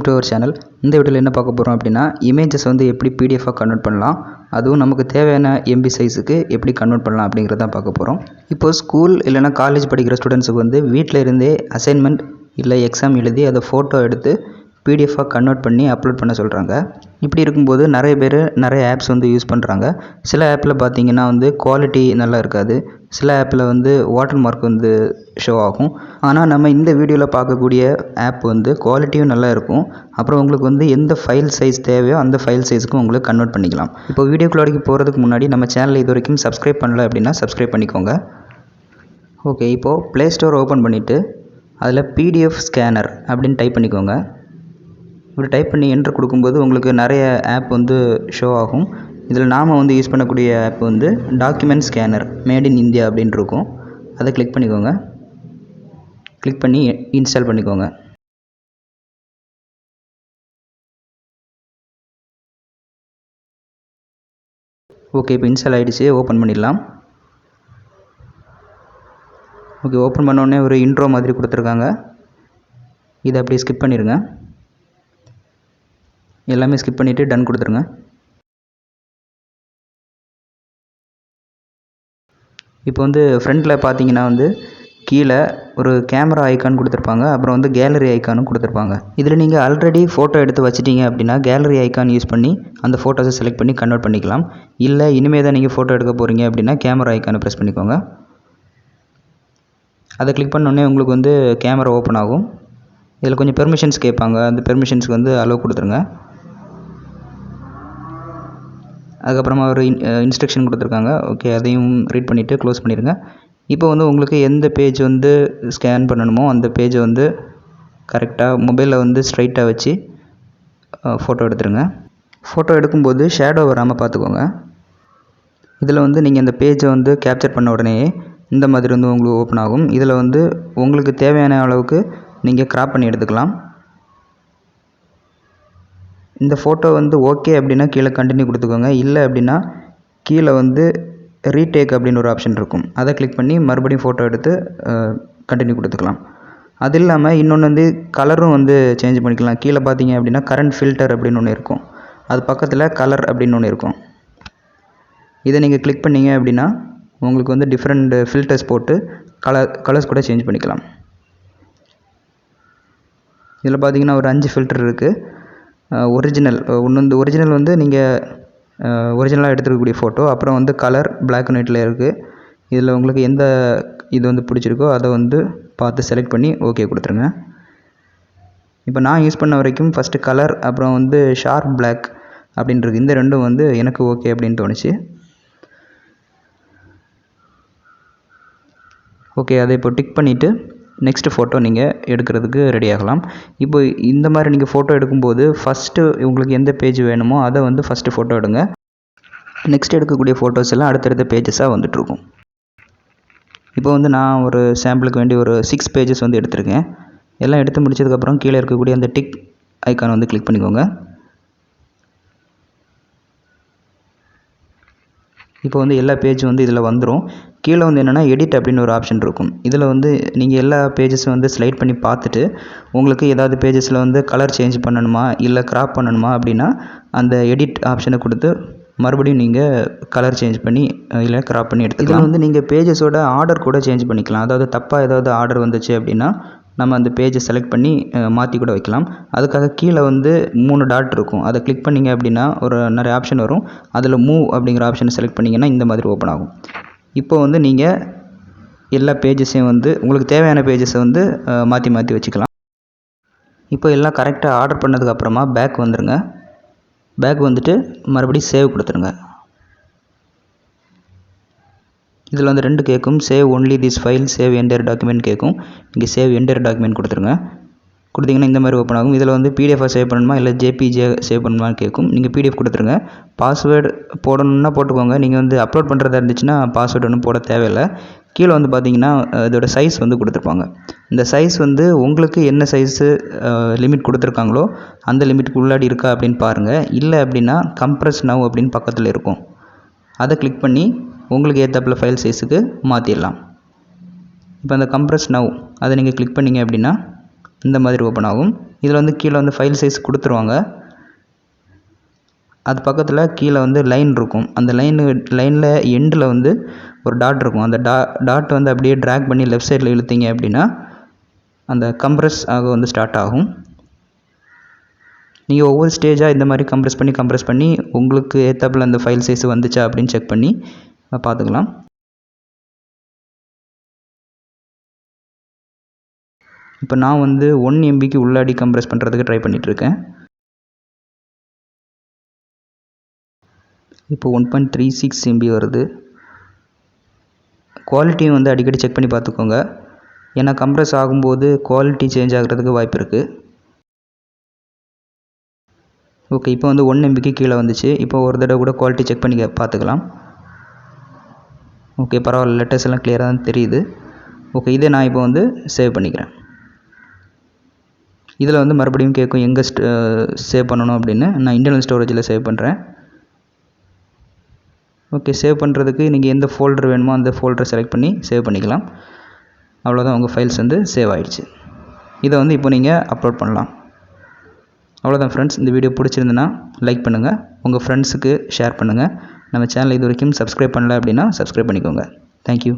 To ஒரு channel. இந்த வீடியோவில் என்ன பார்க்க போகிறோம் அப்படின்னா, இமேஜஸ் வந்து எப்படி பிடிஎஃபாக கன்வெர்ட் பண்ணலாம், அதுவும் நமக்கு தேவையான எம்பி சைஸுக்கு எப்படி கன்வெர்ட் பண்ணலாம் அப்படிங்கிறத பார்க்க போகிறோம். இப்போது ஸ்கூல் இல்லைனா காலேஜ் படிக்கிற ஸ்டூடெண்ட்ஸுக்கு வந்து வீட்டில் இருந்தே அசைன்மெண்ட் இல்லை எக்ஸாம் எழுதி அதை ஃபோட்டோ எடுத்து பிடிஎஃபாக கன்வெர்ட் பண்ணி அப்லோட் பண்ண சொல்கிறாங்க. இப்படி இருக்கும்போது நிறைய பேர் நிறைய ஆப்ஸ் வந்து யூஸ் பண்ணுறாங்க. சில ஆப்பில் பார்த்தீங்கன்னா வந்து குவாலிட்டி நல்லா இருக்காது, சில ஆப்பில் வந்து வாட்டர் மார்க் வந்து ஷோ ஆகும். ஆனால் நம்ம இந்த வீடியோவில் பார்க்கக்கூடிய ஆப் வந்து குவாலிட்டியும் நல்லா இருக்கும். அப்புறம் உங்களுக்கு வந்து எந்த ஃபைல் சைஸ் தேவையோ அந்த ஃபைல் சைஸுக்கும் உங்களுக்கு கன்வெர்ட் பண்ணிக்கலாம். இப்போ வீடியோக்குள்ளாடிக்கு போகிறதுக்கு முன்னாடி நம்ம சேனலை இது வரைக்கும் சப்ஸ்கிரைப் பண்ணல அப்படின்னா சப்ஸ்கிரைப் பண்ணிக்கோங்க. ஓகே, இப்போது ப்ளே ஸ்டோர் ஓப்பன் பண்ணிவிட்டு அதில் பிடிஎஃப் ஸ்கேனர் அப்படின்னு டைப் பண்ணிக்கோங்க. இப்படி டைப் பண்ணி என்ட்ரு கொடுக்கும்போது உங்களுக்கு நிறைய ஆப் வந்து ஷோ ஆகும். இதில் நாம் வந்து யூஸ் பண்ணக்கூடிய ஆப் வந்து document scanner made in India அப்படின்னு இருக்கும். அதை கிளிக் பண்ணிக்கோங்க. கிளிக் பண்ணி இன்ஸ்டால் பண்ணிக்கோங்க. ஓகே, இப்போ இன்ஸ்டால் ஆகிடுச்சு. ஓப்பன் பண்ணிடலாம். ஓகே, ஓப்பன் பண்ணோடனே ஒரு இன்ட்ரோ மாதிரி கொடுத்துருக்காங்க. இதை அப்படியே ஸ்கிப் பண்ணிடுங்க. எல்லாமே ஸ்கிப் பண்ணிவிட்டு டன் கொடுத்துருங்க. இப்போ வந்து ஃப்ரண்ட்டில் பார்த்தீங்கன்னா வந்து கீழே ஒரு கேமரா ஐக்கான் கொடுத்துருப்பாங்க, அப்புறம் வந்து கேலரி ஐக்கானும் கொடுத்துருப்பாங்க. இதில் நீங்கள் ஆல்ரெடி ஃபோட்டோ எடுத்து வச்சிட்டிங்க அப்படின்னா கேலரி ஐக்கான் யூஸ் பண்ணி அந்த ஃபோட்டோஸை செலக்ட் பண்ணி கன்வெர்ட் பண்ணிக்கலாம். இல்லை இனிமேல் தான் நீங்கள் ஃபோட்டோ எடுக்க போகிறீங்க அப்படின்னா கேமரா ஐக்கானை ப்ரெஸ் பண்ணிக்கோங்க. அதை கிளிக் பண்ணோடனே உங்களுக்கு வந்து கேமரா ஓப்பன் ஆகும். இதில் கொஞ்சம் பெர்மிஷன்ஸ் கேட்பாங்க, அந்த பெர்மிஷன்ஸ்க்கு வந்து அலோவ் கொடுத்துருங்க. அதுக்கப்புறமா ஒரு இன்ஸ்ட்ரக்ஷன் கொடுத்துருக்காங்க. ஓகே, அதையும் ரீட் பண்ணிவிட்டு க்ளோஸ் பண்ணிடுங்க. இப்போ வந்து உங்களுக்கு எந்த பேஜ் வந்து ஸ்கேன் பண்ணணுமோ அந்த பேஜை வந்து கரெக்டாக மொபைலில் வந்து ஸ்ட்ரைட்டாக வச்சு ஃபோட்டோ எடுத்துருங்க. ஃபோட்டோ எடுக்கும்போது ஷேடோ வராமல் பார்த்துக்கோங்க. இதில் வந்து நீங்கள் இந்த பேஜை வந்து கேப்சர் பண்ண உடனே இந்த மாதிரி வந்து உங்களுக்கு ஓப்பன் ஆகும். இதில் வந்து உங்களுக்கு தேவையான அளவுக்கு நீங்கள் கிராப் பண்ணி எடுத்துக்கலாம். இந்த ஃபோட்டோ வந்து ஓகே அப்படின்னா கீழே கண்டினியூ கொடுத்துக்கோங்க. இல்லை அப்படின்னா கீழே வந்து ரீடேக் அப்படின்னு ஒரு ஆப்ஷன் இருக்கும். அதை கிளிக் பண்ணி மறுபடியும் ஃபோட்டோ எடுத்து கண்டினியூ கொடுத்துக்கலாம். அது இல்லாமல் இன்னொன்று வந்து கலரும் வந்து சேஞ்ச் பண்ணிக்கலாம். கீழே பார்த்தீங்க அப்படின்னா கரண்ட் ஃபில்டர் அப்படின்னு ஒன்று இருக்கும், அது பக்கத்தில் கலர் அப்படின்னு ஒன்று இருக்கும். இதை நீங்கள் கிளிக் பண்ணிங்க அப்படின்னா உங்களுக்கு வந்து டிஃப்ரெண்ட் ஃபில்டர்ஸ் போட்டு கலர்ஸ் கூட சேஞ்ச் பண்ணிக்கலாம். இதில் பார்த்தீங்கன்னா ஒரு 5 ஃபில்டர் இருக்குது. ஒரிஜினல் ஒரிஜினல் வந்து நீங்கள் ஒரிஜினலாக எடுத்துருக்கக்கூடிய ஃபோட்டோ, அப்புறம் வந்து கலர் பிளாக் அண்ட் ஒயிட்டில் இருக்குது. இதில் உங்களுக்கு எந்த இது வந்து பிடிச்சிருக்கோ அதை வந்து பார்த்து செலக்ட் பண்ணி ஓகே கொடுத்துருங்க. இப்போ நான் யூஸ் பண்ண வரைக்கும் ஃபஸ்ட்டு கலர் அப்புறம் வந்து ஷார்ப் பிளாக் அப்படின்றது இந்த ரெண்டும் வந்து எனக்கு ஓகே அப்படின்னு தோணுச்சு. ஓகே, அதை இப்போ டிக் பண்ணிவிட்டு நெக்ஸ்ட்டு ஃபோட்டோ நீங்கள் எடுக்கிறதுக்கு ரெடி ஆகலாம். இப்போ இந்த மாதிரி நீங்கள் ஃபோட்டோ எடுக்கும்போது ஃபஸ்ட்டு உங்களுக்கு எந்த பேஜ் வேணுமோ அதை வந்து ஃபஸ்ட்டு ஃபோட்டோ எடுங்க. நெக்ஸ்ட் எடுக்கக்கூடிய ஃபோட்டோஸ் எல்லாம் அடுத்தடுத்த பேஜஸாக வந்துட்டுருக்கும். இப்போ வந்து நான் ஒரு சாம்பிளுக்கு வேண்டி ஒரு 6 பேஜஸ் வந்து எடுத்திருக்கேன். எல்லாம் எடுத்து முடிச்சதுக்கப்புறம் கீழே இருக்கக்கூடிய அந்த டிக் ஐக்கான் வந்து கிளிக் பண்ணிக்கோங்க. இப்போ வந்து எல்லா பேஜ் வந்து இதில் வந்துடும். கீழே வந்து என்னென்னா எடிட் அப்படின்னு ஒரு ஆப்ஷன் இருக்கும். இதில் வந்து நீங்கள் எல்லா பேஜஸும் வந்து ஸ்லைட் பண்ணி பார்த்துட்டு உங்களுக்கு ஏதாவது பேஜஸில் வந்து கலர் சேஞ்ச் பண்ணணுமா இல்லை கிராப் பண்ணணுமா அப்படின்னா அந்த எடிட் ஆப்ஷனை கொடுத்து மறுபடியும் நீங்கள் கலர் சேஞ்ச் பண்ணி இல்லை கிராப் பண்ணி எடுத்துக்கலாம். இதில் வந்து நீங்கள் பேஜஸோட ஆர்டர் கூட சேஞ்ச் பண்ணிக்கலாம். அதாவது தப்பாக ஏதாவது ஆர்டர் வந்துச்சு அப்படின்னா நம்ம அந்த பேஜை செலக்ட் பண்ணி மாற்றி கூட வைக்கலாம். அதுக்காக கீழே வந்து 3 டாட் இருக்கும். அதை கிளிக் பண்ணிங்க அப்படின்னா ஒரு நிறைய ஆப்ஷன் வரும். அதில் மூவ் அப்படிங்கிற ஆப்ஷனை செலக்ட் பண்ணிங்கன்னா இந்த மாதிரி ஓப்பன் ஆகும். இப்போ வந்து நீங்கள் எல்லா பேஜஸையும் வந்து உங்களுக்கு தேவையான பேஜஸை வந்து மாற்றி மாற்றி வச்சுக்கலாம். இப்போ எல்லாம் கரெக்டாக ஆர்டர் பண்ணதுக்கப்புறமா பேக் வந்துடுங்க. பேக் வந்துட்டு மறுபடியும் சேவ் கொடுத்துருங்க. இதில் வந்து 2 கேட்கும், save only this file, save entire document கேட்கும். இங்கே சேவ் என்டையர் டாக்குமெண்ட் கொடுத்துருங்க. கொடுத்தீங்கன்னா இந்த மாதிரி ஓப்பன் ஆகும். இதில் வந்து பிடிஎஃபாக சேவ் பண்ணணுமா இல்லை ஜேபிஜே சேவ் பண்ணணுமான்னு கேட்கும். நீங்கள் பிடிஎஃப் கொடுத்துருங்க. பாஸ்வேர்டு போடணுன்னா போட்டுக்கோங்க. நீங்கள் வந்து அப்லோட் பண்ணுறதா இருந்துச்சுன்னா பாஸ்வேர்டு ஒன்றும் போட தேவையில்லை. கீழே வந்து பார்த்தீங்கன்னா இதோட சைஸ் வந்து கொடுத்துருப்பாங்க. இந்த சைஸ் வந்து உங்களுக்கு என்ன சைஸு லிமிட் கொடுத்துருக்காங்களோ அந்த லிமிட்டுக்கு உள்ளாடி இருக்கா அப்படின்னு பாருங்கள். இல்லை அப்படின்னா கம்ப்ரஸ் நவ் அப்படின்னு பக்கத்தில் இருக்கும். அதை கிளிக் பண்ணி உங்களுக்கு ஏற்றாப்புல ஃபைல் சைஸுக்கு மாற்றிடலாம். இப்போ அந்த கம்ப்ரஸ் நவ் அதை நீங்கள் கிளிக் பண்ணிங்க அப்படின்னா இந்த மாதிரி ஓப்பன் ஆகும். இதில் வந்து கீழே வந்து ஃபைல் சைஸ் கொடுத்துருவாங்க. அது பக்கத்தில் கீழே வந்து லைன் இருக்கும். அந்த லைனில் எண்டில் வந்து ஒரு டாட் இருக்கும். அந்த டாட் வந்து அப்படியே ட்ராக் பண்ணி லெஃப்ட் சைடில் இழுத்தீங்க அப்படின்னா அந்த கம்ப்ரஸ் ஆக வந்து ஸ்டார்ட் ஆகும். நீங்கள் ஒவ்வொரு ஸ்டேஜாக இந்த மாதிரி கம்ப்ரஸ் பண்ணி உங்களுக்கு ஏற்றாப்புல அந்த ஃபைல் சைஸ் வந்துச்சா அப்படின்னு செக் பண்ணி பார்த்துக்கலாம். இப்போ நான் வந்து 1 MBக்கு உள்ளாடி கம்ப்ரஸ் பண்ணுறதுக்கு ட்ரை பண்ணிகிட்ருக்கேன். இப்போ 1.36 MB வருது. குவாலிட்டியும் வந்து அடிக்கடி செக் பண்ணி பார்த்துக்கோங்க. ஏன்னா கம்ப்ரஸ் ஆகும்போது குவாலிட்டி சேஞ்ச் ஆகிறதுக்கு வாய்ப்பு இருக்குது. ஓகே, இப்போ வந்து 1 MBக்கு கீழே வந்துச்சு. இப்போ ஒரு தடவை கூட குவாலிட்டி செக் பண்ணி பார்த்துக்கலாம். ஓகே, பரவாயில்ல, லெட்டர்ஸ் எல்லாம் கிளியராக தான் தெரியுது. ஓகே, இதை நான் இப்போ வந்து சேவ் பண்ணிக்கிறேன். இதில் வந்து மறுபடியும் கேட்கும் எங்கே சேவ் பண்ணணும் அப்படின்னு. நான் இன்டர்னல் ஸ்டோரேஜில் சேவ் பண்ணுறேன். ஓகே, சேவ் பண்ணுறதுக்கு நீங்கள் எந்த ஃபோல்டர் வேணுமோ அந்த ஃபோல்டரை செலக்ட் பண்ணி சேவ் பண்ணிக்கலாம். அவ்வளோதான், உங்கள் ஃபைல்ஸ் வந்து சேவ் ஆகிடுச்சு. இதை வந்து இப்போ நீங்கள் அப்லோட் பண்ணலாம். அவ்வளோதான் ஃப்ரெண்ட்ஸ். இந்த வீடியோ பிடிச்சிருந்துன்னா லைக் பண்ணுங்கள், உங்கள் ஃப்ரெண்ட்ஸுக்கு ஷேர் பண்ணுங்கள். நம்ம சேனல் இது வரைக்கும் சப்ஸ்கிரைப் பண்ணல அப்படின்னா சப்ஸ்கிரைப் பண்ணிக்கோங்க. தேங்க்யூ.